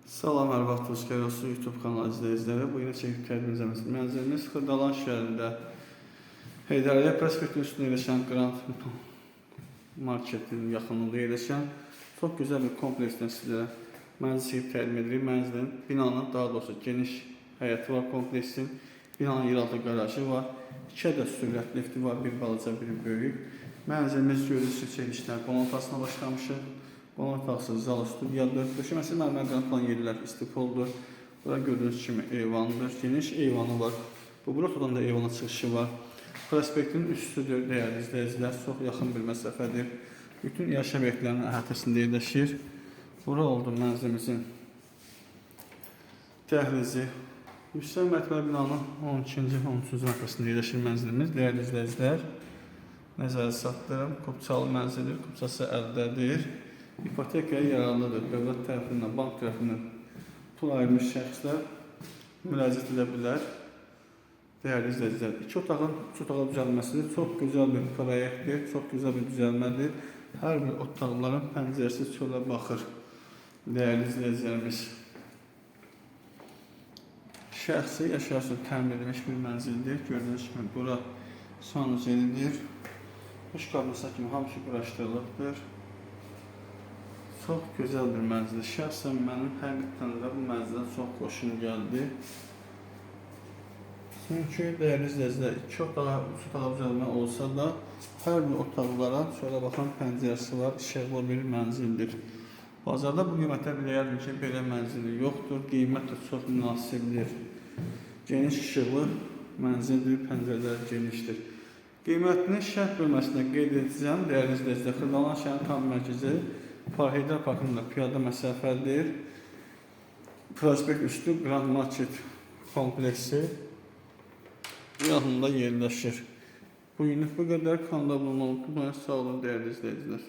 Salam, hər vaxtınız xeyir olsun YouTube kanalı izləyiciləri. Bu yine çəkib kəndimizəmiz. Mənzilimiz Xırdalan şəhərində Heydərəliyə prospektin üstündə yerləşən Grand Marketin yaxınlığında yerləşən çox gözəl bir kompleksdən sizlərə mənzil çəkib təqdim edirik. Mənzilin binanın, daha doğrusu geniş həyəti var kompleksin. Binanın yeraltı qarajı var. 2 ədəd sürət lifti var, bir balaca, bir böyük. Mənzilimiz görülüşü çəkilişlər qonaqlasına başlamışıq. Qonaq otaqsı, zal, studiyadır. Döşəməsi mərmər qanatlan yerlər istipoldur. Bura gördüyünüz kimi eyvandır. Geniş eyvanı var. Bu blokadan da eyvana çıxışı var. Prospektin üstüdür, dəyərli izləyicilər. Çox yaxın bir məsafədir. Bütün yaşam obyektlərinin əhatəsində yerləşir. Bura oldu mənzilimizin dəhlizi. Yüksək mərtəbəli binanın 12-ci, 13-cü mərtəbəsində yerləşir mənzilimiz. Dəyərli izləyicilər, nəzərə çatdırım. Kupçalı mənzildir, kupçası əldədir. İpotekaya yararlıdır. Dövlət tərəfindən, bank tərəfindən pul ayırmış şəxslər müraciət edə bilər. Dəyərli izləyicilər, 2 otağın 3 otağa düzəlməsidir. Çox gözəl bir proyektdir, çox gözəl bir düzəlmədir. Hər bir otaqların pəncərəsi çölə baxır. Dəyərli izləyicilərimiz, şəxsi yaşayış üçün təmin edilmiş bir mənzildir. Gördüyünüz kimi bura sanuzelidir. Duş kabinası kimi hamısı quraşdırılıbdır. Çox gözəl bir mənzildir. Şəxsən mənim həqiqətən də bu mənzilə çox xoşum gəldi. Çünki dəyərli izləyicilər, 2 otağa, 3 otağa düzəlmə olsa da hər bir otaqlara şöyle baxan pəncərəsi var, işıqlı bir mənzildir. Bazarda bu qiymətə biləyərdim ki, belə mənzili yoxdur. Qiymət də çox münasibdir. Geniş işıqlı mənzildir, pəncərələri genişdir. Qiymətini şərh bölməsində qeyd edəcəm. Dəyərli izləyicilər, Xırdalan şəhərin tam mərkəzi Heydər parkında piyada məsafədir. Prospekt üstü Grand Market kompleksi yanında yerləşir. Bu günlük bu qədər. Kanalda abunə olun. Sağ olun dəyərli izləyicilər.